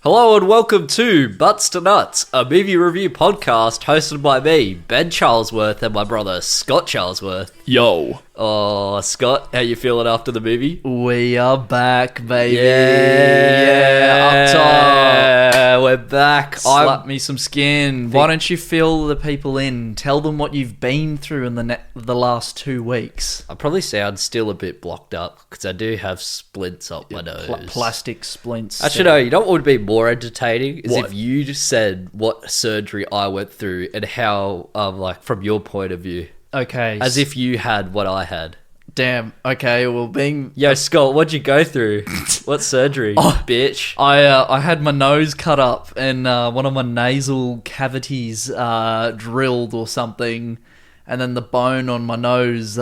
Hello and welcome to Butts to Nuts, a movie review podcast hosted by me, Ben Charlesworth, and my brother, Scott Charlesworth. Yo. Oh, Scott, how you feeling after the movie? We are back, baby. Yeah, up top. We're back. Slap me some skin. Why don't you fill the people in? Tell them what you've been through in the last 2 weeks. I probably sound still a bit blocked up because I do have splints up my nose. Plastic splints. Actually, no, you know what would be more entertaining is What? if you just said what surgery I went through and how, like, from your point of view. Okay. As if you had what I had. Damn. Okay, well, Yo, Scott, what'd you go through? What surgery, bitch? I had my nose cut up and one of my nasal cavities drilled or something, and then the bone on my nose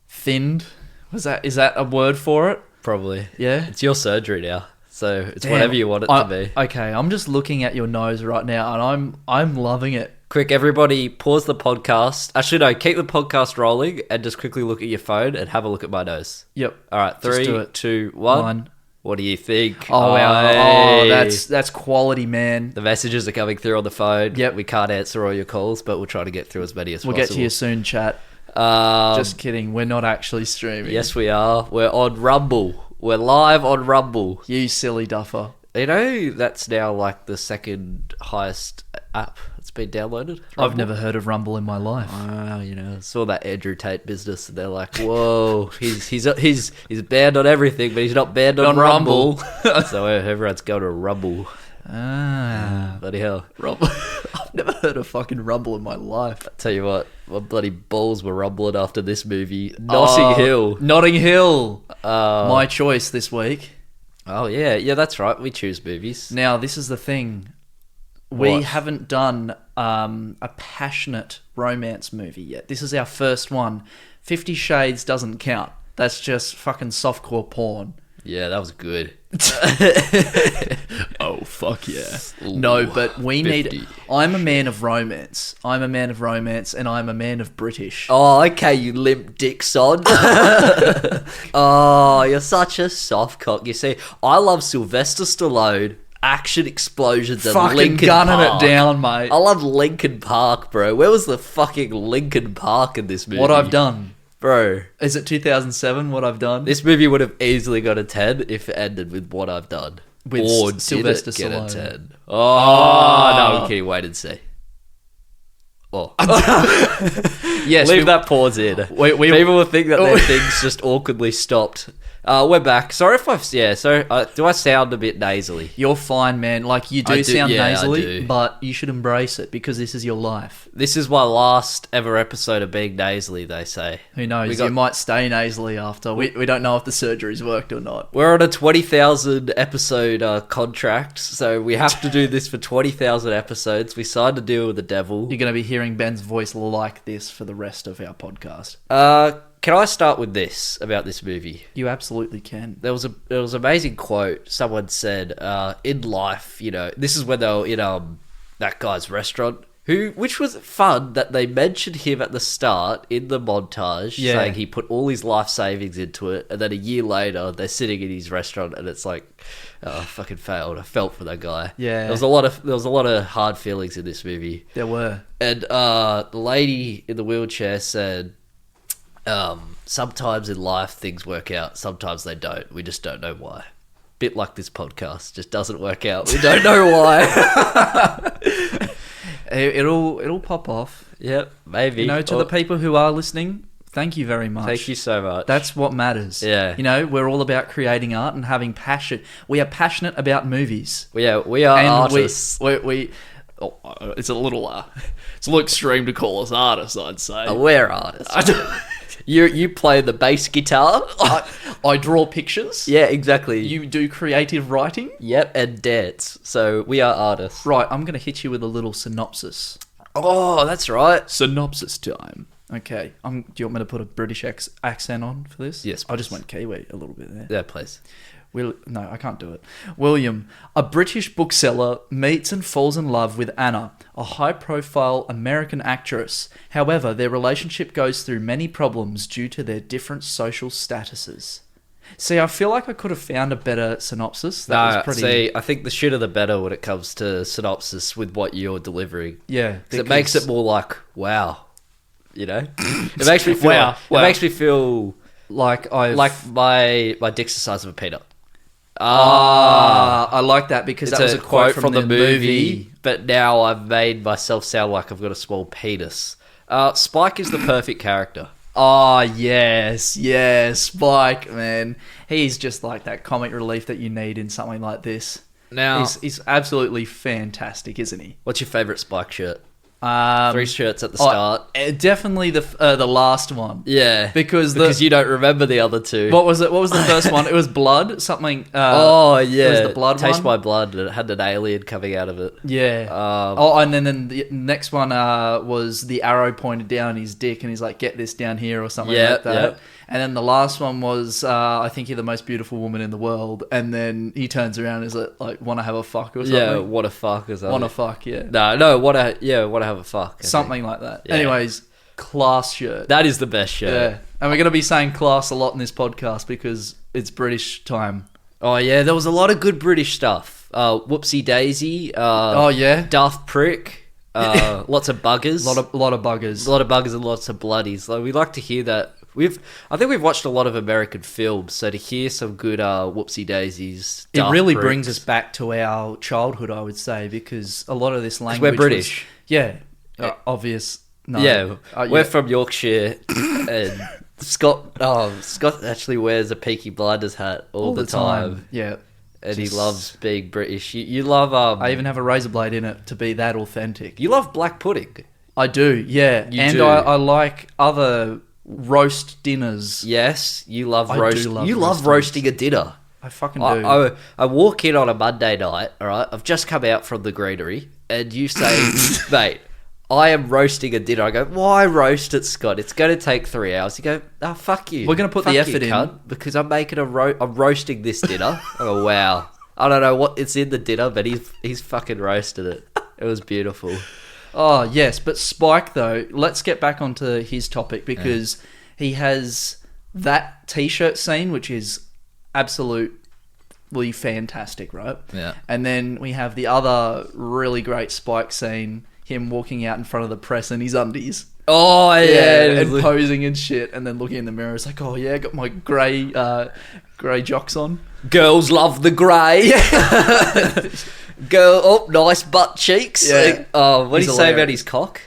thinned. Is that a word for it? Probably. Yeah. It's your surgery now, so it's Damn. whatever you want it to be. Okay, I'm just looking at your nose right now, and I'm loving it. Quick, everybody, pause the podcast. Actually, no, keep the podcast rolling and just quickly look at your phone and have a look at my nose. Yep. All right, Just 3, do it. 2, 1. One. What do you think? Oh wow! Hey. Oh, that's quality, man. The messages are coming through on the phone. Yep. We can't answer all your calls, but we'll try to get through as many as We'll possible. get to you soon, chat. Just kidding. We're not actually streaming. Yes, we are. We're on Rumble. We're live on Rumble. You silly duffer. You know, that's now like the second highest app that's been downloaded. I've Rumble. never heard of Rumble in my life. I saw that Andrew Tate business, and they're like, "Whoa, he's banned on everything, but he's not banned on Rumble." So everyone's going to Rumble. Bloody hell, Rumble. I've never heard of fucking Rumble in my life. Tell you what, my bloody balls were rumbling after this movie. Notting Hill. Notting Hill. My choice this week. Oh yeah, that's right. We choose movies. Now, this is the thing. We What? haven't done a passionate romance movie yet. This is our first one. 50 Shades doesn't count. That's just fucking softcore porn. Yeah, that was good. Oh, fuck yeah. Ooh, No, but we 50. need... I'm a man of romance. I'm a man of romance, and I'm a man of British. Oh, okay, you limp dick son. Oh, you're such a soft cock. You see, I love Sylvester Stallone, action explosions, and fucking Linkin gunning Park. it down, mate. I love Linkin Park, bro. Where was the fucking Linkin Park in this movie? What I've done. Bro. Is it 2007, What I've Done? This movie would have easily got a 10 if it ended with What I've Done. With or did Sylvester it get a Stallone. 10? Oh, no, I'm kidding. Wait and see. Oh. Yes, Leave that pause in. People will think that their thing's just awkwardly stopped. We're back. Sorry if I've... Yeah, so do I sound a bit nasally? You're fine, man. Like, you I do do- sound yeah, I nasally, do. but you should embrace it because this is your life. This is my last ever episode of being nasally, they say. Who knows? You might stay nasally after. We don't know if the surgery's worked or not. We're on a 20,000 episode contract, so we have to do this for 20,000 episodes. We signed a deal with the devil. You're going to be hearing Ben's voice like this for the rest of our podcast. Can I start with this about this movie? You absolutely can. There was an amazing quote. Someone said, in life, this is when they were in that guy's restaurant, which was fun that they mentioned him at the start in the montage, saying he put all his life savings into it, and then a year later they're sitting in his restaurant, and it's like, oh, I fucking failed. I felt for that guy. Yeah. There was a lot of hard feelings in this movie, There were. and the lady in the wheelchair said, sometimes in life things work out, sometimes they don't. We just don't know why. Bit like this podcast, just doesn't work out. We don't know why. It'll pop off. Yep, maybe. To the people who are listening, thank you very much. Thank you so much. That's what matters. Yeah. We're all about creating art and having passion. We are passionate about movies. we are And artists. it's a little extreme to call us artists, I'd say. We're artists. You play the bass guitar. I draw pictures. Yeah, exactly. You do creative writing. Yep, and dance. So we are artists. Right, I'm going to hit you with a little synopsis. Oh, that's right. Synopsis time. Okay. Do you want me to put a British accent on for this? Yes, I just please. went Kiwi a little bit there. Yeah, please. No, I can't do it. William, a British bookseller, meets and falls in love with Anna, a high-profile American actress. However, their relationship goes through many problems due to their different social statuses. See, I feel like I could have found a better synopsis. That No, was pretty. see, I think the shitter the better when it comes to synopsis with what you're delivering. Yeah, Because it makes it more like, wow, you know? It makes me feel, Wow. it makes me feel like I've like my dick's the size of a peanut. I like that because It's that was a quote from the movie. but now I've made myself sound like I've got a small penis. Spike is the perfect character. Oh, yes, Spike, man. He's just like that comic relief that you need in something like this. Now, He's absolutely fantastic, isn't he? what's your favourite Spike shirt? 3 shirts at the start. Definitely the last one. Yeah, Because you don't remember the other two. What was it? What was the first one? It was blood. Something. Oh yeah, it was the blood Taste one? my blood, and it had an alien coming out of it. Yeah. And then the next one was the arrow pointed down his dick, and he's like, "Get this down here" or something like that. Yeah. And then the last one was, "I think you're the most beautiful woman in the world." And then he turns around and is like, "Want to have a fuck or something?" Yeah, what a fuck or something. Want to fuck? Yeah. No, want to have a fuck. I think. Something like that. Yeah. Anyways, class shirt. That is the best shirt. Yeah. And we're going to be saying class a lot in this podcast because it's British time. Oh yeah, there was a lot of good British stuff. Whoopsie Daisy. Oh yeah. Daft Prick. Lots of buggers. lot of buggers. A lot of buggers and lots of bloodies. Like we like to hear that. I think we've watched a lot of American films, so to hear some good Whoopsie Daisies. It Daft really Pricks, brings us back to our childhood, I would say, because a lot of this language. we're British. Obvious. No. Yeah, Yeah. we're from Yorkshire, and Scott actually wears a Peaky Blinders hat all the time. Yeah. And he Just- loves being British. You love I even have a razor blade in it to be that authentic. you love black pudding. I do, yeah. You and do. I like other roast dinners. Yes, you love I roast. do love You love roast roasting a dinner. I fucking do. I walk in on a Monday night. All right, I've just come out from the greenery, and you say, "Mate, I am roasting a dinner." I go, "Why roast it, Scott? It's going to take 3 hours." You go, "Oh, fuck you. We're gonna put Fuck the you, effort in." cunt, because I'm making I'm roasting this dinner." Oh wow, I don't know what it's in the dinner, but he's fucking roasted it. It was beautiful. Oh, yes. But Spike, though, let's get back onto his topic because he has that T-shirt scene, which is absolutely fantastic, right? Yeah. And then we have the other really great Spike scene, him walking out in front of the press in his undies. Oh yeah, And posing and shit, and then looking in the mirror, it's like, oh yeah, got my grey jocks on. girls love the grey. Girl, oh, nice butt cheeks. Yeah. Oh, what did He's he say hilarious. about his cock?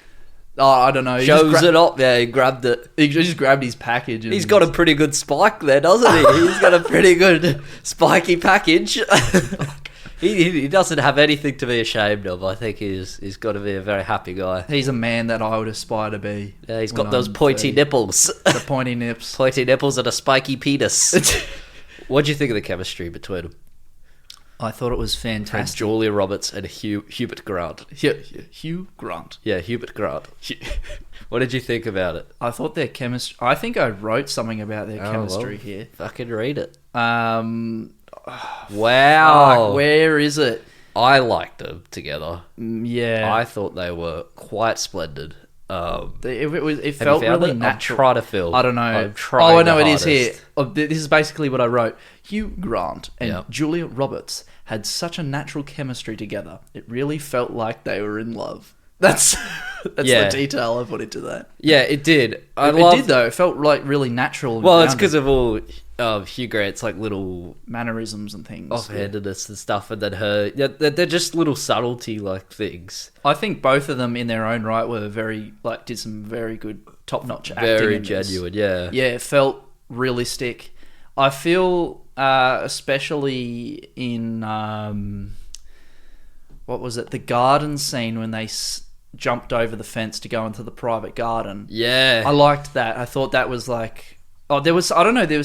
Oh, I don't know. He Shows just it up. Yeah, he grabbed it. He just grabbed his package. And He's got a pretty good spike there, doesn't he? He's got a pretty good spiky package. He doesn't have anything to be ashamed of. I think he's got to be a very happy guy. He's a man that I would aspire to be. Yeah, he's when got those I'm pointy 30. nipples. The pointy nips. Pointy nipples and a spiky penis. What do you think of the chemistry between them? I thought it was And fantastic. Julia Roberts and Hubert Grant. Hugh Grant. Yeah, Hubert Grant. What did you think about it? I thought their chemistry. I think I wrote something about their chemistry well, here. Fucking read it. Wow. Wow. Where is it? I liked them together. Yeah. I thought they were quite splendid. It Have felt you found really it? I'm natural. trying to feel. I don't know. I'm trying Oh, I know the it is here. hardest. Oh, this is basically what I wrote. Hugh Grant and Yeah. Julia Roberts had such a natural chemistry together. It really felt like they were in love. That's Yeah. the detail I put into that. Yeah, it did. It did though. It felt like really natural. and Well, it's grounded. because of all Hugh Grant's like little mannerisms and things. offhandedness and stuff, and then her. Yeah, they're just little subtlety like things. I think both of them, in their own right, were did some very good, top-notch acting. Very in this. genuine. Yeah. Yeah, it felt realistic. I feel, especially in what was it, the garden scene when they jumped over the fence to go into the private garden. Yeah. I liked that. I thought that was like, there was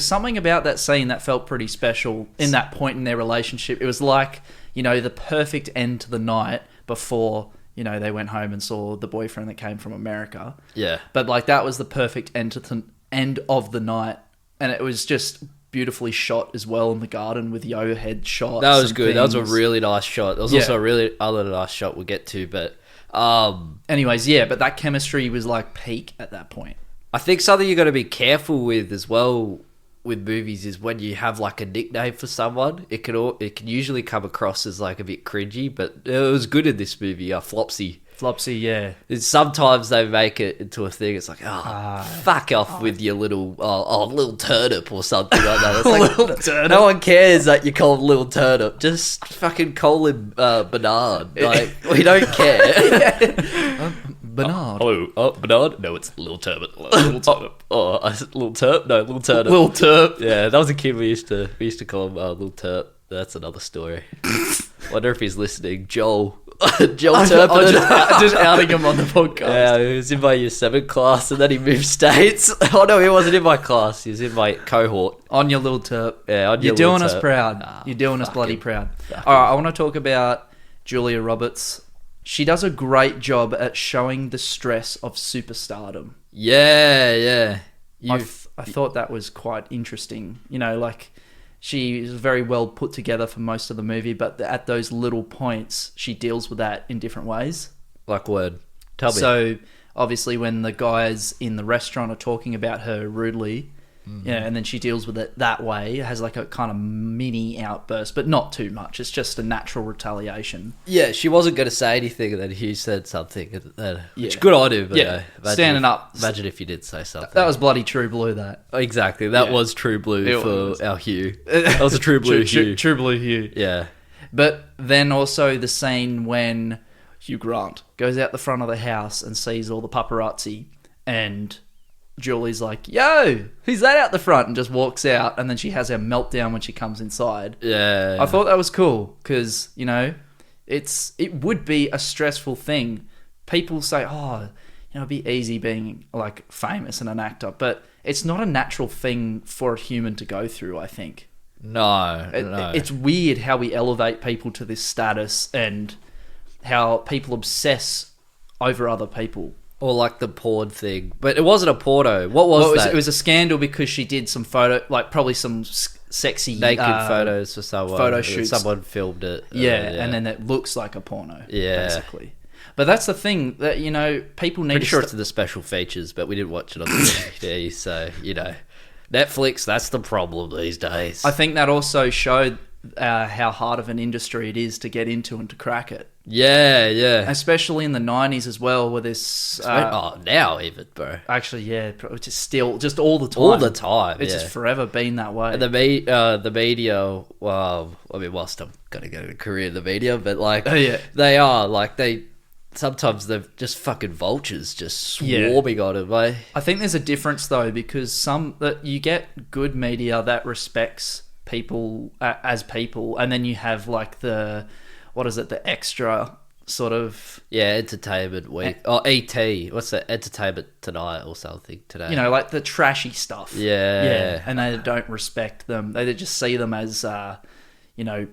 something about that scene that felt pretty special in that point in their relationship. It was like, the perfect end to the night before, they went home and saw the boyfriend that came from America. Yeah. But like that was the perfect end to the end of the night, and it was just beautifully shot as well in the garden with the overhead shots. That was and good. That was a things. really nice shot. There was Yeah. also a really other nice shot we'll get to, but Anyways, yeah, but that chemistry was like peak at that point. I think something you got to be careful with as well with movies is when you have like a nickname for someone, it can usually come across as like a bit cringy, but it was good in this movie. Flopsy. Flopsy, yeah. Sometimes they make it into a thing. It's like, fuck off with your little little turnip or something like that. It's like, Little turnip. No one cares that you call him little turnip. Just fucking call him Bernard. Like, we don't care. Bernard. Hello, Bernard? No, it's little turnip. Little turnip. Little turp? No, little turnip. Little Turp. Yeah, that was a kid we used to call him little turp. That's another story. Wonder if he's listening. Joel Turpin. Just outing him on the podcast. Yeah, he was in my year 7 class and then he moved states. Oh no, he wasn't in my class. He was in my cohort. On your little Turp. Yeah, on You're your doing little us Turp. proud. Nah, You're doing us bloody fucking- proud. Alright, I want to talk about Julia Roberts. She does a great job at showing the stress of superstardom. Yeah. I thought that was quite interesting. You know, like, she is very well put together for most of the movie, but at those little points, she deals with that in different ways. Like word. Tell me. So, obviously, when the guys in the restaurant are talking about her rudely, and then she deals with it that way, has like a kind of mini outburst, but not too much. It's just a natural retaliation. Yeah, she wasn't going to say anything and then Hugh said something. Which Yeah. good on him. But Yeah, imagine standing up. Imagine if you did say something. That was bloody True Blue, that. Exactly. That Yeah. was True Blue It for was. our Hugh. That was a True Blue Hugh. True Blue Hugh. Yeah. But then also the scene when Hugh Grant goes out the front of the house and sees all the paparazzi, and Julie's like, "Yo, who's that out the front?" and just walks out, and then she has a meltdown when she comes inside. Yeah. I thought that was cool because, you know, it would be a stressful thing. People say, "Oh, you know, it'd be easy being like famous and an actor," but it's not a natural thing for a human to go through, I think. No. It's weird how we elevate people to this status and how people obsess over other people. Or like the porn thing. But it wasn't a porno. What was that? It was a scandal because she did some probably some sexy naked photos for someone. photo shoots. Someone filmed it. Yeah, and then it looks like a porno. Yeah. Basically. But that's the thing that, you know, people need Pretty to sure it's in the special features, but we didn't watch it on the DVD, so, you know. Netflix, that's the problem these days. I think that also showed how hard of an industry it is to get into and to crack it. Yeah. Especially in the 90s as well, where this... now even, bro. actually, yeah, just still, just all the time. All the time, It's yeah. just forever been that way. And the media, well, I mean, whilst I'm going to go to a career in the media, but like, Yeah. they are, like, sometimes they're just fucking vultures just swarming on it, mate. I think there's a difference though, because that you get good media that respects people as people, and then you have like the extra sort of, Entertainment Week. ET. What's that? Entertainment Tonight or something today. you know, like the trashy stuff. Yeah. and they don't respect them. They just see them as you know,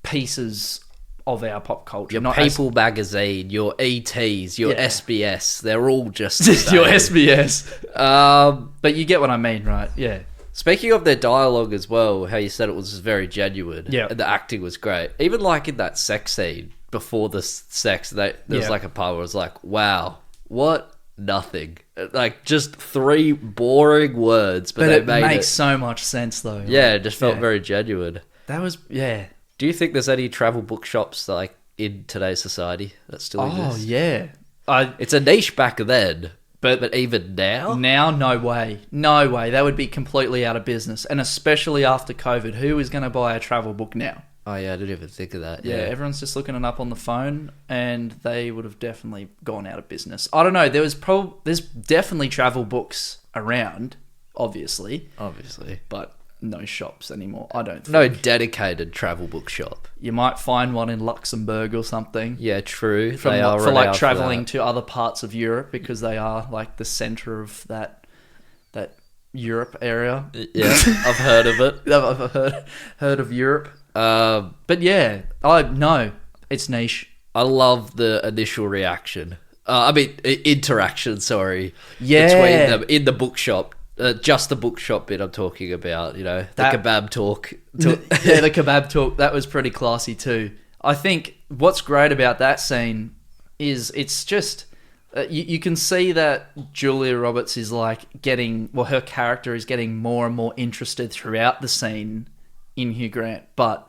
pieces of our pop culture. Your not People magazine, your ETs, your Yeah. SBS, they're all just the as your same. SBS. But you get what I mean, right? Yeah. Speaking of their dialogue as well, how you said it was very genuine. Yeah. And the acting was great. Even like in that sex scene, before the sex, there was like a part where it was like, wow, what? Nothing. Like just 3 boring words, but they it made makes it. so much sense though. Yeah, it just felt Yeah. very genuine. That was, yeah. Do you think there's any travel bookshops like in today's society that still Oh, exist? yeah. It's a niche back then, but even now? Now, no way. No way. They would be completely out of business. And especially after COVID, who is going to buy a travel book now? Oh yeah, I didn't even think of that. Yeah, Yeah. everyone's just looking it up on the phone, and they would have definitely gone out of business. I don't know. There's definitely travel books around, obviously, Obviously. but no shops anymore. I don't think. No dedicated travel bookshop. You might find one in Luxembourg or something. Yeah, true. For They are like renowned for traveling that. to other parts of Europe, because they are like the center of that Europe area. Yeah, I've heard of it. I've heard of Europe. But yeah, it's niche. I love the initial reaction. Interaction, sorry. Yeah. Between them in the bookshop. Just the bookshop bit I'm talking about, you know, the That- kebab talk. Yeah, the kebab talk, that was pretty classy too. I think what's great about that scene is it's just You can see that Julia Roberts is like getting, well, her character is getting more and more interested throughout the scene in Hugh Grant, but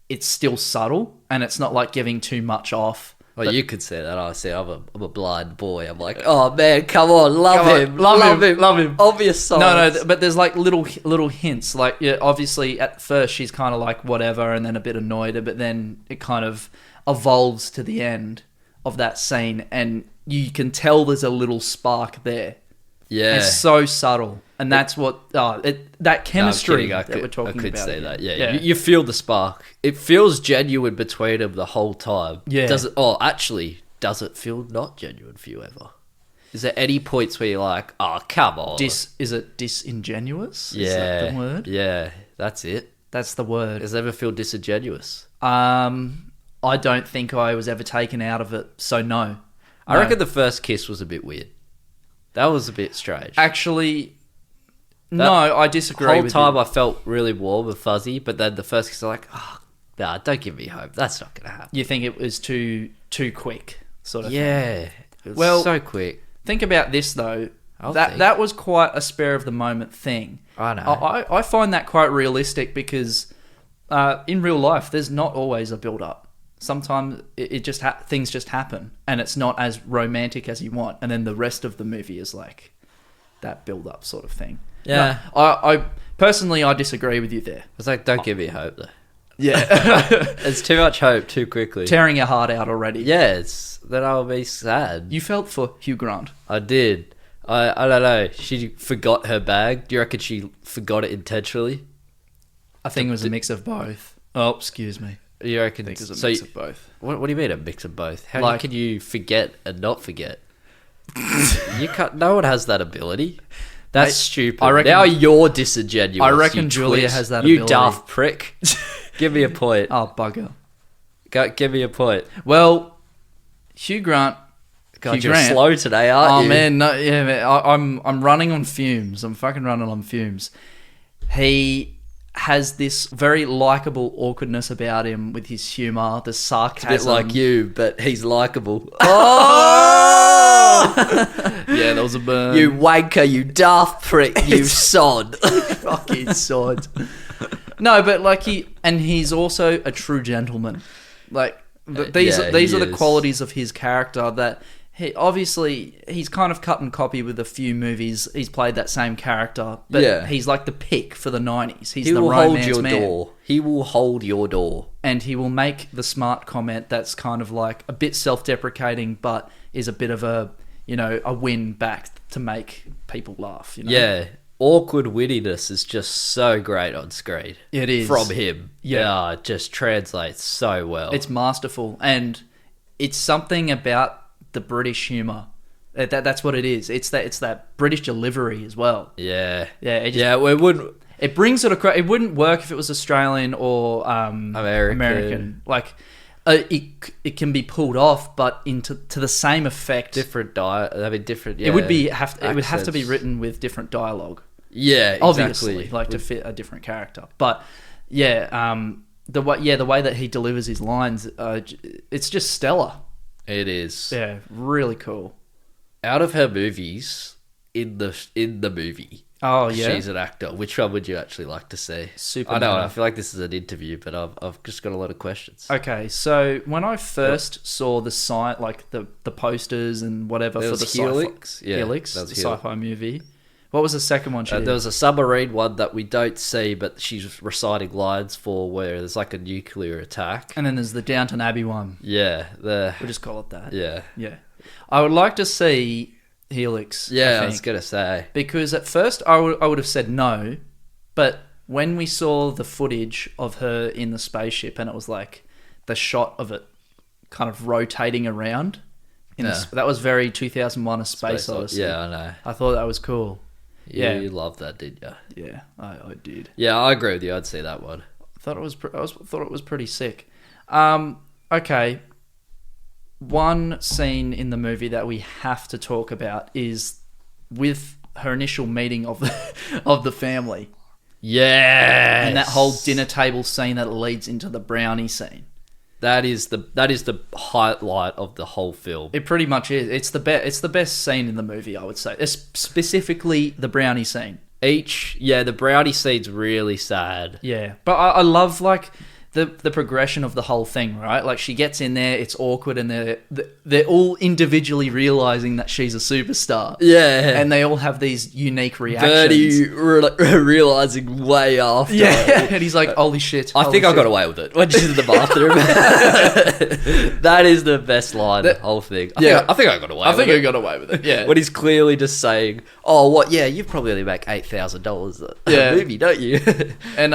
it's still subtle and it's not like giving too much off. Well, you could say that. I say I'm a blind boy. I'm like, oh man, come on, love him. Obvious signs. No, but there's like little hints. Like, yeah, obviously at first she's kind of like whatever, and then a bit annoyed, but then it kind of evolves to the end of that scene, and you can tell there's a little spark there. Yeah, it's so subtle, and that's what that chemistry that we're talking about. I could say here. that. Yeah. You feel the spark. It feels genuine between them the whole time. Yeah. Does it feel not genuine for you ever? Is there any points where you're like, oh, come on? Is it disingenuous? Yeah. Is that the word? Yeah, that's it. That's the word. Does it ever feel disingenuous? I don't think I was ever taken out of it, so no. I reckon the first kiss was a bit weird. That was a bit strange. Actually, no, I disagree with you. The whole time I felt really warm and fuzzy, but then the first kiss, I'm like, oh, nah, don't give me hope. That's not going to happen. You think it was too quick, sort of thing? Yeah. It was so quick. Think about this, though. That was quite a spur-of-the-moment thing. I know. I find that quite realistic because in real life, there's not always a build-up. Sometimes it just things just happen, and it's not as romantic as you want, and then the rest of the movie is like that build-up sort of thing. Yeah. No, I personally I disagree with you there. It's like, don't give me hope though. Yeah, it's too much hope too quickly. Tearing your heart out already. Yeah, then I'll be sad. You felt for Hugh Grant. I did. I don't know. She forgot her bag. Do you reckon she forgot it intentionally? I think it was a mix of both. Oh, excuse me. You reckon? I think it was a mix of both. What do you mean a mix of both? How can you forget and not forget? You can't. No one has that ability. That's stupid. I reckon, now you're disingenuous. I reckon Julia has that ability. You daft prick. Give me a point. Oh, bugger. Give me a point. Well, Hugh Grant. God, Hugh you're Grant. slow today, aren't you? Oh man, no, yeah, man. I'm running on fumes. I'm fucking running on fumes. He has this very likable awkwardness about him with his humour, the sarcasm. It's a bit like you, but he's likable. Oh! Yeah, that was a burn. You wanker, you daft prick, you sod. Fucking sod. No, but like he's also a true gentleman. Like these are the qualities of his character that he's kind of cut and copy with a few movies. He's played that same character, but he's like the pick for the 90s. He will hold your door. He will hold your door. And he will make the smart comment that's kind of like a bit self-deprecating, but is a bit of a win back to make people laugh. Yeah. Awkward wittiness is just so great on screen. It is. From him. Yeah. It just translates so well. It's masterful. And it's something about the British humour. That's what it is. It's that British delivery as well. Yeah. Yeah. It brings it across. It wouldn't work if it was Australian or American. Like it can be pulled off, but to the same effect. Different different. Yeah, it would have to be written with different dialogue. Yeah, exactly. Obviously, like to fit a different character. But yeah, the way that he delivers his lines, it's just stellar. It is. Yeah, really cool. Out of her movies, in the movie, oh yeah, she's an actor. Which one would you actually like to see? Superman. I know. I feel like this is an interview, but I've just got a lot of questions. Okay, so when I first saw the site, like the posters and whatever for the Helix, Helix, the sci-fi movie. What was the second one? There was a submarine one that we don't see, but she's reciting lines for where there's like a nuclear attack. And then there's the Downton Abbey one. Yeah, we'll just call it that. Yeah, yeah. I would like to see Helix. Yeah, I was gonna say, because at first I would have said no, but when we saw the footage of her in the spaceship and it was like the shot of it kind of rotating around, that was very 2001: A Space Odyssey. Yeah, I know. I thought that was cool. Yeah, you loved that, didn't you? Yeah, I did. Yeah, I agree with you. I'd see that one. I thought it was pretty sick. Okay. One scene in the movie that we have to talk about is with her initial meeting of the family. Yeah, and that whole dinner table scene that leads into the brownie scene. That is the highlight of the whole film. It pretty much is. It's the best scene in the movie, I would say. Specifically the brownie scene. The brownie scene's really sad. Yeah, but I love like the progression of the whole thing, right? Like she gets in there, it's awkward, and they're all individually realizing that she's a superstar. Yeah, and they all have these unique reactions. Bertie realizing way after. Yeah, and he's like, "Holy shit!" I think I got away with it when she's in the bathroom. That is the best line. The whole thing. I think I got away. I think I got away with it. Yeah, when he's clearly just saying, "Oh, what? Yeah, you probably only make $8,000 a movie, don't you?" And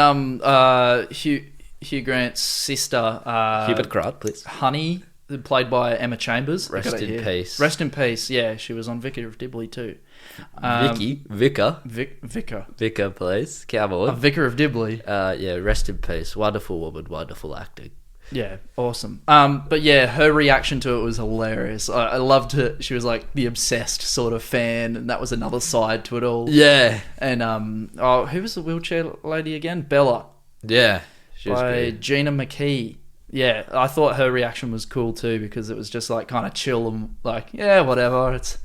Hugh Grant's sister, Hubert Grant, please. Honey, played by Emma Chambers. Rest in peace. Rest in peace. Yeah, she was on Vicar of Dibley too. Vicar, please. Come on. Vicar of Dibley. Rest in peace. Wonderful woman, wonderful acting. Yeah, awesome. But yeah, her reaction to it was hilarious. I loved her. She was like the obsessed sort of fan, and that was another side to it all. Yeah. And who was the wheelchair lady again? Bella. Yeah. By Gina McKee. Yeah, I thought her reaction was cool too, because it was just like kind of chill and like, yeah, whatever. It's,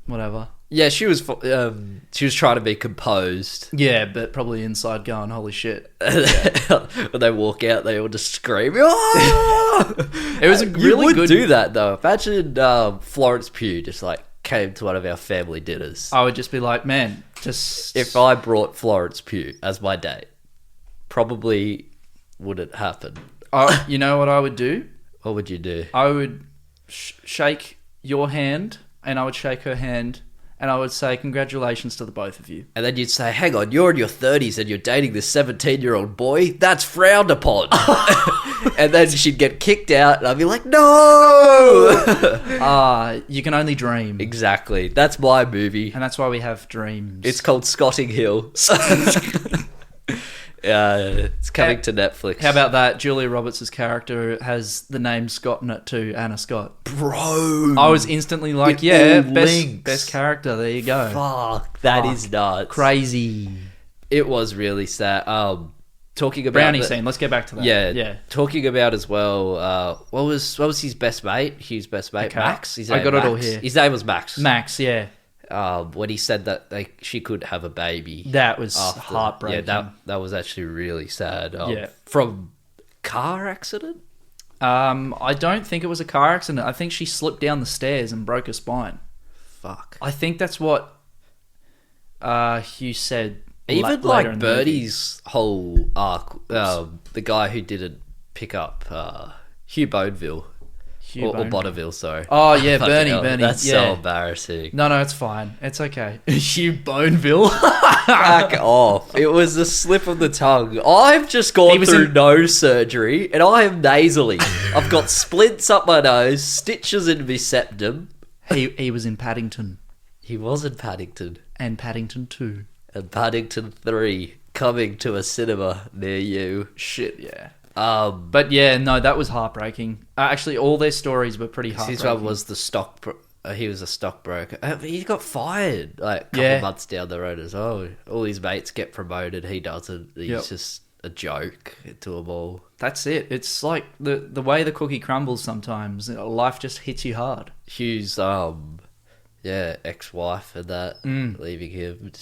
whatever. Yeah, she was trying to be composed. Yeah, but probably inside going, holy shit. Yeah. When they walk out, they all just scream. Oh! It was a really you would good. Do that though. Imagine Florence Pugh just like came to one of our family dinners. I would just be like, man, just if I brought Florence Pugh as my date. Probably wouldn't happen. You know what I would do? What would you do? I would shake your hand, and I would shake her hand, and I would say congratulations to the both of you. And then you'd say, hang on, you're in your 30s and you're dating this 17-year-old boy? That's frowned upon. And then she'd get kicked out, and I'd be like, no! You can only dream. Exactly. That's my movie. And that's why we have dreams. It's called Scotting Hill. It's coming to Netflix. How about that? Julia Roberts' character has the name Scott in it too, Anna Scott. Bro! I was instantly like, best character, there you go. Fuck, that is nuts. Crazy. It was really sad. Talking about brownie scene, let's get back to that. Yeah. Talking about as well, what was his best mate? Hugh's best mate? Okay. Max? I got it all here. His name was Max. Max, yeah. When he said that she could have a baby. That was heartbreaking. Yeah, that was actually really sad. From car accident? I don't think it was a car accident. I think she slipped down the stairs and broke her spine. Fuck. I think that's what Hugh said. Even like Birdie's whole arc, the guy who didn't pick up Hugh Bonneville. Or Bonneville, sorry. Oh, yeah, Bernie. That's so embarrassing. No, it's fine. It's okay. Hugh Bonneville. Back off. It was a slip of the tongue. I've just gone through nose surgery, and I am nasally. I've got splints up my nose, stitches in my septum. He was in Paddington. He was in Paddington. And Paddington 2. And Paddington 3, coming to a cinema near you. Shit, yeah. But yeah, no, that was heartbreaking. Actually, all their stories were pretty heartbreaking. His one was he was a stockbroker. He got fired like a couple months down the road as well. All his mates get promoted. He doesn't. He's just a joke to them all. That's it. It's like the way the cookie crumbles sometimes. Life just hits you hard. Hugh's ex-wife and that leaving him,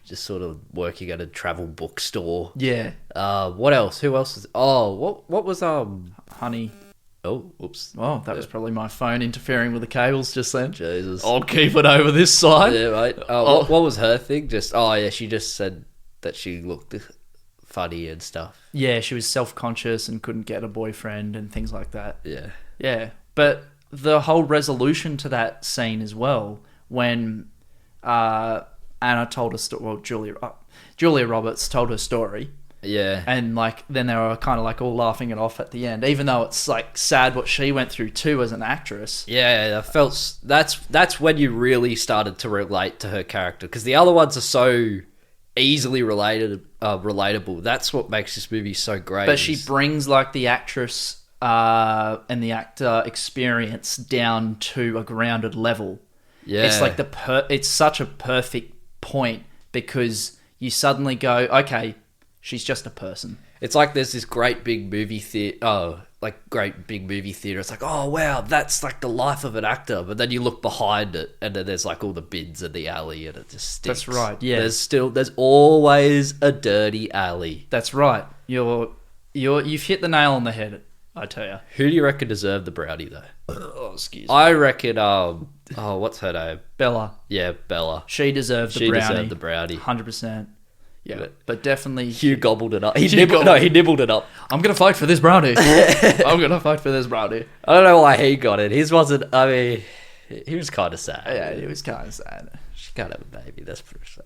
just sort of working at a travel bookstore. Yeah. What else? Who else was? Oh, what was Honey. Oh, oops. Oh, that was probably my phone interfering with the cables just then. Jesus. I'll keep it over this side. Yeah, right. What was her thing? She just said that she looked funny and stuff. Yeah, she was self-conscious and couldn't get a boyfriend and things like that. Yeah. Yeah, but the whole resolution to that scene as well, when Anna told a story, well, Julia Roberts told her story. Yeah. And like then they were kind of like all laughing it off at the end, even though it's like sad what she went through too as an actress. Yeah, I felt that's when you really started to relate to her character, because the other ones are so easily relatable. That's what makes this movie so great. But she brings like the actress and the actor experience down to a grounded level. Yeah, it's like it's such a perfect point, because you suddenly go, okay, she's just a person. It's like there's this great big movie theater. like great big movie theater. It's like, oh wow, that's like the life of an actor. But then you look behind it, and then there's like all the bins in the alley, and it just stinks. That's right. Yeah. There's always a dirty alley. That's right. You've hit the nail on the head, I tell you. Who do you reckon deserved the brownie though? Oh, excuse me. I reckon. What's her name? Bella. Yeah, Bella. She deserved the She brownie. deserved the brownie. 100%. Yeah, but definitely... Hugh gobbled it up. He nibbled it up. I'm going to fight for this brownie. I'm going to fight for this brownie. I don't know why he got it. His wasn't... I mean, he was kind of sad. Yeah, it was kind of sad. She can't have a baby. That's pretty sad.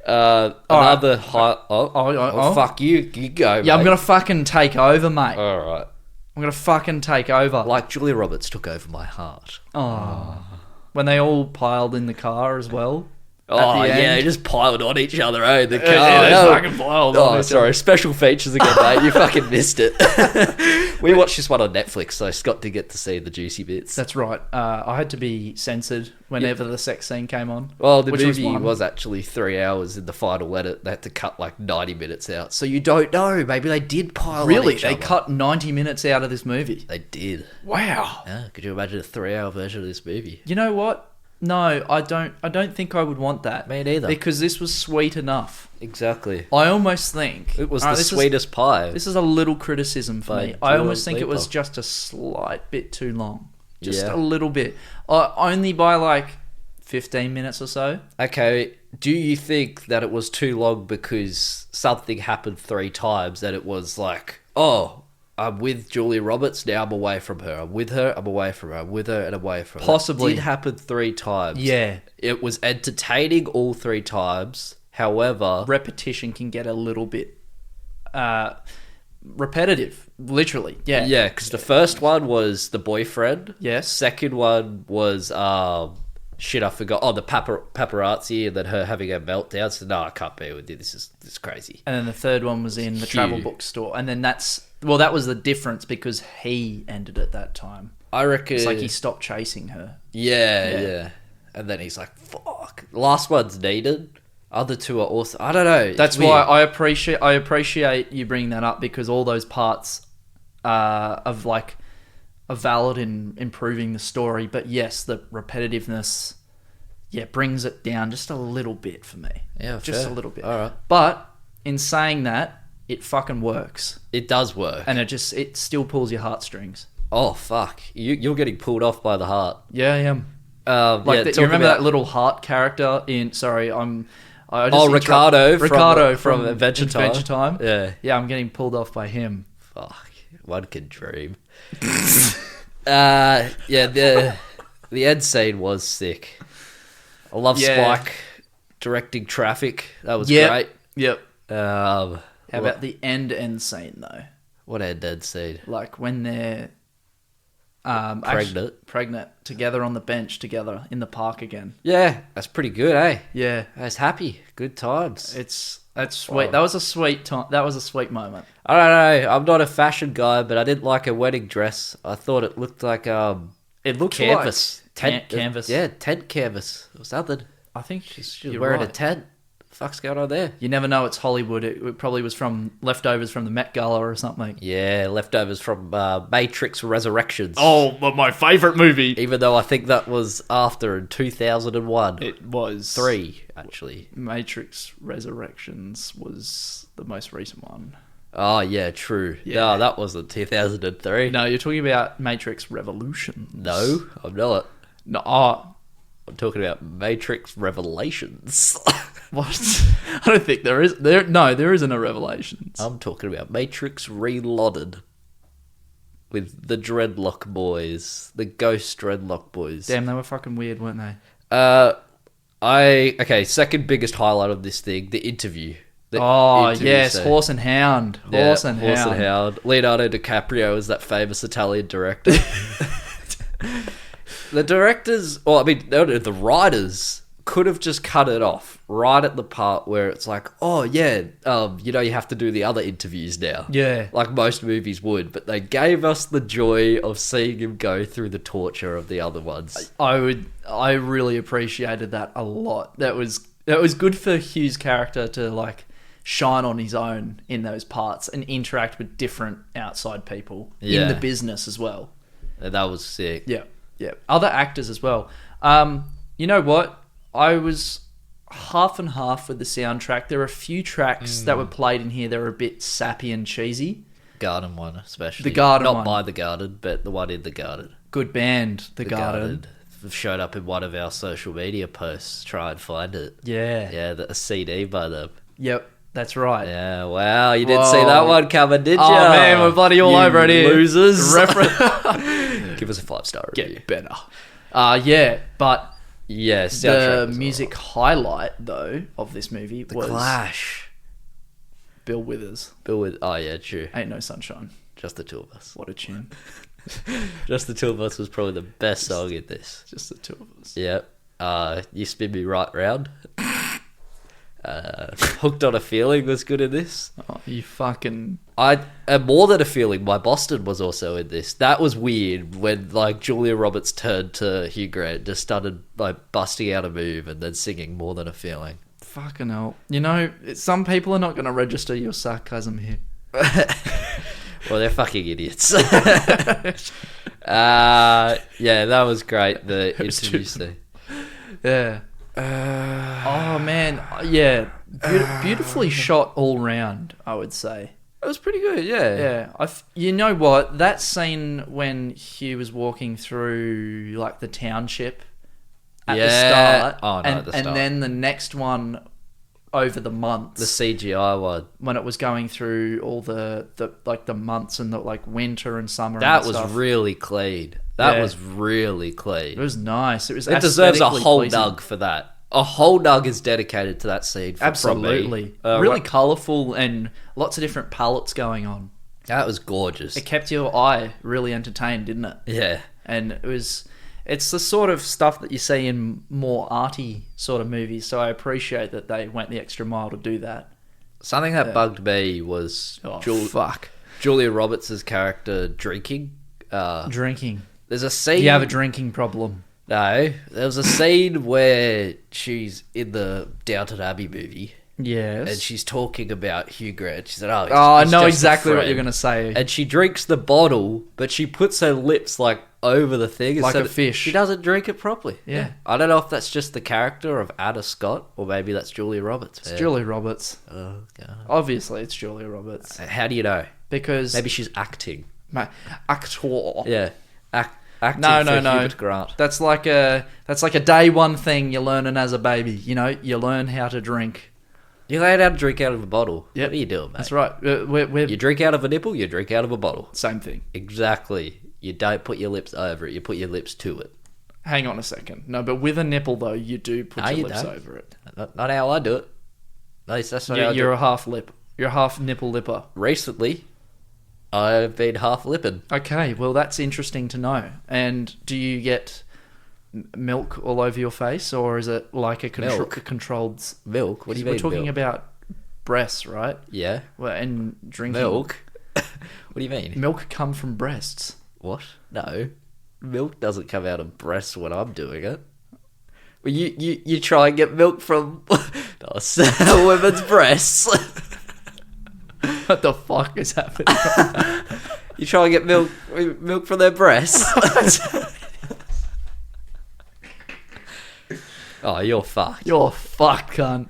Another right. high... fuck you. You go, Yeah, mate. I'm going to fucking take over, mate. All right. I'm going to fucking take over. Like Julia Roberts took over my heart. Oh. When they all piled in the car as well. Oh, the yeah, end. they just piled on each other, the car. Yeah, they Oh, fucking piled on oh each sorry. other. Special features again, mate. You fucking missed it. We watched this one on Netflix, so Scott did get to see the juicy bits. That's right. I had to be censored whenever the sex scene came on. Well, the which movie one. was actually 3 hours in the final edit. They had to cut like 90 minutes out. So you don't know. Maybe they did pile on Really? each They other. cut 90 minutes out of this movie? They did. Wow. Yeah, could you imagine a 3-hour version of this movie? You know what? No, I don't think I would want that. Me neither. Because this was sweet enough. Exactly. I almost think... It was Alright, the sweetest pie. This is a little criticism for By me. I Dua almost think it was Lipa. just a slight bit too long. Just Yeah. a little bit. Only by like 15 minutes or so. Okay, do you think that it was too long because something happened 3 times that it was like, oh, I'm with Julia Roberts, now I'm away from her. I'm with her, I'm away from her. I'm with her and away from her. Possibly. It did happen 3 times. Yeah. It was entertaining all 3 times. However... Repetition can get a little bit repetitive. Literally. Yeah. Yeah, because the first one was the boyfriend. Yes. Second one was... shit, I forgot. Oh, the paparazzi and then her having a meltdown. So, no, I can't be with you. This is crazy. And then the third one was in the Hugh. travel bookstore. And then that was the difference because he ended at that time. I reckon... It's like he stopped chasing her. Yeah. And then he's like, fuck. The last one's needed. Other 2 are also... I don't know. That's why I appreciate you bringing that up because all those parts of like are valid in improving the story. But yes, the repetitiveness, brings it down just a little bit for me. Yeah, just fair. a little bit. All right. But in saying that, it fucking works, It does work. and it still pulls your heartstrings. Oh, fuck. You're getting pulled off by the heart. Yeah, I am. Like, You remember that little heart character in? Sorry, Ricardo from Adventure Time. Adventure Time. Yeah. I'm getting pulled off by him. Fuck. One can dream. The end scene was sick. I love Yeah. Spike directing traffic. That was Yep. great. Yep. How How about the end scene though? what end scene? Like when they're pregnant together on the bench together in the park again. Yeah, that's pretty good, eh? Yeah, I was happy. Good times. that's sweet. That was a sweet time. That was a sweet moment. I don't know. I'm not a fashion guy, but I didn't like her wedding dress. I thought it looked like It looked canvas. like canvas. Yeah, tent canvas or something. I think She's you're wearing right. a tent. The fuck's going on there? You never know. It's Hollywood. It probably was from leftovers from the Met Gala or something. Yeah, leftovers from Matrix Resurrections. Oh, my favourite movie. Even though I think that was after in 2001. It was 3, actually. Matrix Resurrections was the most recent one. Oh, yeah, true. Yeah. No, that wasn't 2003. No, you're talking about Matrix Revolutions. No, I'm not. No, I'm talking about Matrix Revelations. what? I don't think there is. There isn't a Revelations. I'm talking about Matrix Reloaded. With the Dreadlock Boys. The Ghost Dreadlock Boys. Damn, they were fucking weird, weren't they? Second biggest highlight of this thing, the interview. The interview yes, scene. Horse and Hound. Horse and Hound. Leonardo DiCaprio is that famous Italian director. The directors, the writers could have just cut it off right at the part where it's like, oh yeah, you have to do the other interviews now. Yeah. Like most movies would, but they gave us the joy of seeing him go through the torture of the other ones. I really appreciated that a lot. That was good for Hugh's character to like shine on his own in those parts and interact with different outside people Yeah. in the business as well. That was sick. Yeah, yeah. Other actors as well. You know what? I was half and half with the soundtrack. There are a few tracks that were played in here that were a bit sappy and cheesy. Garden one, especially. The Garden Not one. by the Garden, but the one in the Garden. Good band, The Garden. Showed up in one of our social media posts. Try and find it. Yeah. Yeah, a CD by them. Yep, that's right. Yeah, wow. You didn't see Whoa. that one coming, did you? Oh, man, we're bloody all You over it here. losers. Reference. Give us a 5-star review. Get better. Yeah, but Yeah, the soundtrack was music highlight, though, of this movie was Clash. Bill Withers. Bill with... Oh, yeah, true. Ain't No Sunshine. Just the two of us. What a tune. Just the two of us was probably the best song in this. Just the two of us. Yep. You Spin Me Right Round. Hooked on a Feeling was good in this. Oh, you fucking... And more than a feeling, My Boston was also in this. That was weird when like Julia Roberts turned to Hugh Grant, just started like busting out a move and then singing More Than a Feeling. Fucking hell. You know, some people are not going to register your sarcasm here. Well, they're fucking idiots. Yeah, that was great. The interview scene. Yeah. Oh, man. Yeah. Beautifully shot all round, I would say. It was pretty good, yeah. Yeah. You know what? That scene when Hugh was walking through, like, the township at the start. Oh, no, at the start. And then the next one over the months. The CGI one. When it was going through all the months and the, like, winter and summer That and was stuff. really clean. That Yeah. was really clean. It was nice. It deserves a aesthetically whole pleasing. nug for that. A whole nug is dedicated to that scene. Absolutely. Really colourful and lots of different palettes going on. That was gorgeous. It kept your eye really entertained, didn't it? Yeah. And it's the sort of stuff that you see in more arty sort of movies, so I appreciate that they went the extra mile to do that. Something that bugged me was Fuck. Julia Roberts' character drinking. Drinking. There's a scene... You have a drinking problem. No. There was a scene where she's in the Downton Abbey movie Yes. and she's talking about Hugh Grant. She said, I he's know just a exactly what friend." you're going to say. And she drinks the bottle, but she puts her lips like over the thing. Like so a that fish. She doesn't drink it properly. Yeah. I don't know if that's just the character of Ada Scott or maybe that's Julia Roberts. It's Julia Roberts. Oh, God. Obviously, it's Julia Roberts. How do you know? Because... Maybe she's acting. Actor. Yeah. Acting No, for no. Hubert Grant. That's like a day one thing you're learning as a baby. You know, you learn how to drink. You learn how to drink out of a bottle. Yep. What are you doing, mate? That's right. We're You drink out of a nipple, you drink out of a bottle. same thing. Exactly. You don't put your lips over it, you put your lips to it. Hang on a second. No, but with a nipple though, you do put No, your you lips don't. over it. Not how I do it. At least that's not how I do You're it. a half lip. You're a half nipple lipper. Recently, I've been half lipping. Okay, well that's interesting to know. And do you get milk all over your face, or is it like a Milk? controlled? Milk? What do you mean? We're talking milk? about breasts, right? Yeah. Well, and drinking Milk? What do you mean? Milk come from breasts. What? No. Milk doesn't come out of breasts when I'm doing it. Well, you try and get milk from women's breasts. What the fuck is happening? You try and get milk from their breasts. Oh, you're fucked. You're fucked, cunt.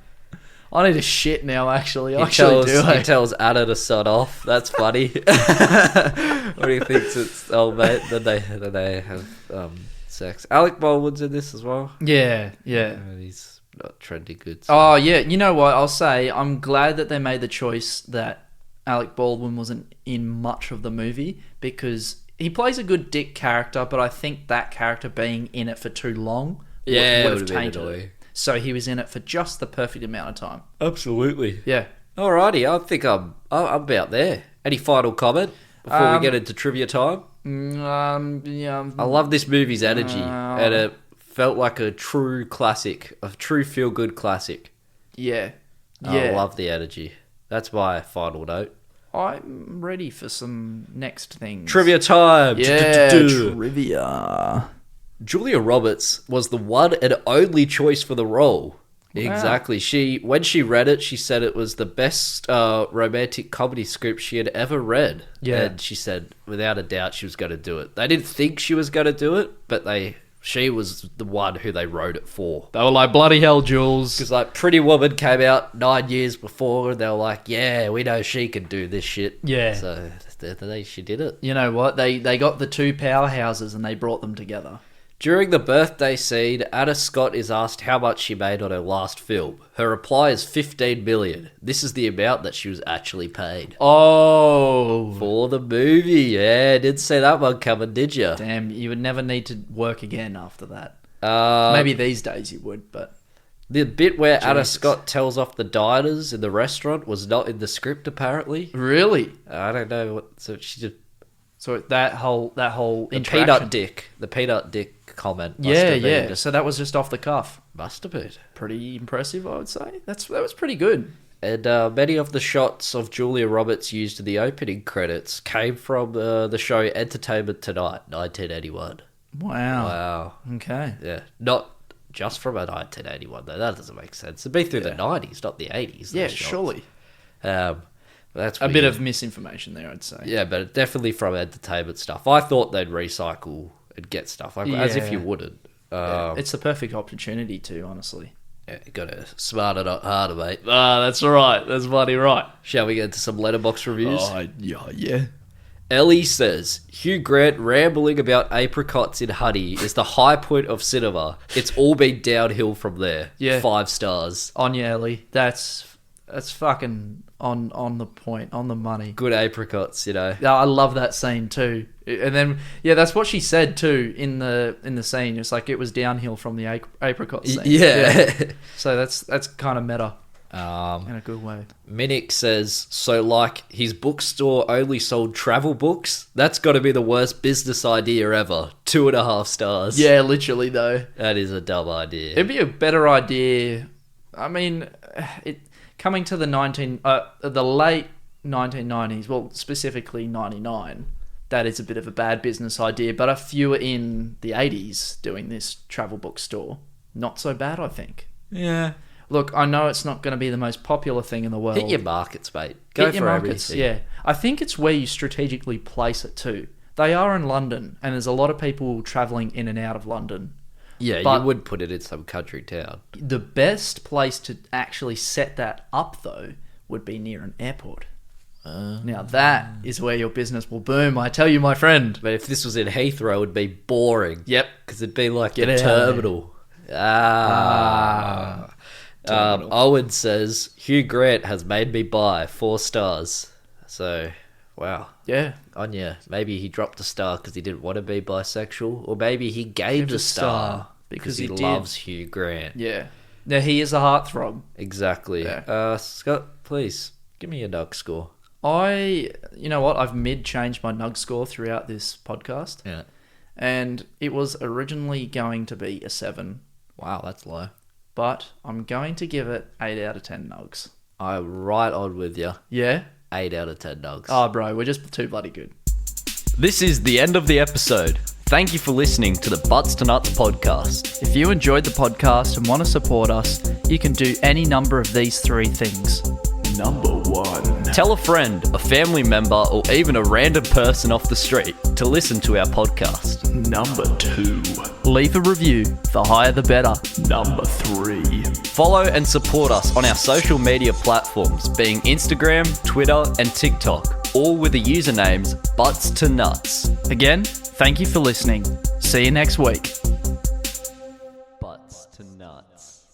I need a shit now, actually. I He actually do. He tells Anna to sod off. That's funny. What do you think? It's mate. Then they have sex. Alec Baldwin's in this as well. Yeah. He's not trendy good. Oh, yeah. You know what? I'll say I'm glad that they made the choice that Alec Baldwin wasn't in much of the movie, because he plays a good dick character, but I think that character being in it for too long would have tainted it. So he was in it for just the perfect amount of time. Absolutely. Yeah. Alrighty, I think I'm about there. Any final comment before we get into trivia time? Yeah. I love this movie's energy, and it felt like a true classic, a true feel-good classic. Yeah. I love the energy. That's my final note. I'm ready for some next things. Trivia time! Yeah, trivia. Julia Roberts was the one and only choice for the role. Exactly. When she read it, she said it was the best romantic comedy script she had ever read. Yeah. And she said, without a doubt, she was going to do it. They didn't think she was going to do it, but she was the one who they wrote it for. They were like, bloody hell, Jules. Because like Pretty Woman came out 9 years before, and they were like, yeah, we know she can do this shit. Yeah. So she did it. You know what? They got the two powerhouses and they brought them together. During the birthday scene, Anna Scott is asked how much she made on her last film. Her reply is $15 million. This is the amount that she was actually paid. Oh. For the movie, yeah. Didn't see that one coming, did you? Damn, you would never need to work again after that. Uh, Maybe these days you would, but... The bit where Anna Jesus. Scott tells off the diners in the restaurant was not in the script, apparently. Really? I don't know what... So she just... So that whole The interaction... peanut dick comment must Yeah, have been yeah. So that was just off the cuff. Must have been. Pretty impressive, I would say. That was pretty good. And many of the shots of Julia Roberts used in the opening credits came from the show Entertainment Tonight, 1981. Wow. Wow. Okay. Yeah. Not just from a 1981, though. That doesn't make sense. It'd be through the 90s, not the 80s. Yeah, those shots. surely. That's A weird. bit of misinformation there, I'd say. Yeah, but definitely from entertainment stuff. I thought they'd recycle and get stuff, like, as if you wouldn't. Yeah, it's the perfect opportunity to, honestly. Yeah, you gotta smarter, not harder, mate. That's all right. That's bloody right. Shall we get into some letterbox reviews? Yeah. Ellie says, Hugh Grant rambling about apricots in honey is the high point of cinema. It's all been downhill from there. Yeah. 5 stars. On you, Ellie. That's fucking on the point, on the money. Good apricots, you know. Yeah, I love that scene too. And then, yeah, that's what she said too in the scene. It's like it was downhill from the apricot scene. Yeah. So that's kind of meta in Um, a good way. Minnick says, so like his bookstore only sold travel books? That's got to be the worst business idea ever. 2.5 stars. Yeah, literally though. That is a dumb idea. It'd be a better idea. I mean, coming to the late 1990s, well, specifically 99, that is a bit of a bad business idea. But if you were in the 80s doing this travel bookstore, not so bad, I think. Yeah. Look, I know it's not going to be the most popular thing in the world. Hit your markets, mate. Go Hit your for markets, everything. yeah. I think it's where you strategically place it too. They are in London, and there's a lot of people travelling in and out of London. Yeah, But- you would put it in some country town. The best place to actually set that up, though, would be near an airport. Now that is where your business will boom, I tell you, my friend. But if this was in Heathrow, it would be boring. Yep. Because it'd be like Get the out of there. terminal. Terminal. Owen says, Hugh Grant has made me buy 4 stars. So, wow. Yeah. Anya, maybe he dropped a star because he didn't want to be bisexual, or maybe he gave Gave the star because because he he did. loves Hugh Grant. Yeah. Now, he is a heartthrob. Exactly. Yeah. Scott, please give me a Nug score. You know what? I've mid-changed my Nug score throughout this podcast. Yeah. And it was originally going to be a 7. Wow, that's low. But I'm going to give it 8 out of 10 Nugs. I'm right on with you. Yeah? 8 out of 10 Nugs. Oh, bro, we're just too bloody good. This is the end of the episode. Thank you for listening to the Butts to Nuts podcast. If you enjoyed the podcast and want to support us, you can do any number of these 3 things. Number 1. Tell a friend, a family member, or even a random person off the street to listen to our podcast. Number 2. Leave a review. The higher the better. Number 3. Follow and support us on our social media platforms, being Instagram, Twitter, and TikTok, all with the usernames Butts to Nuts. Again, thank you for listening. See you next week. Butts to Nuts.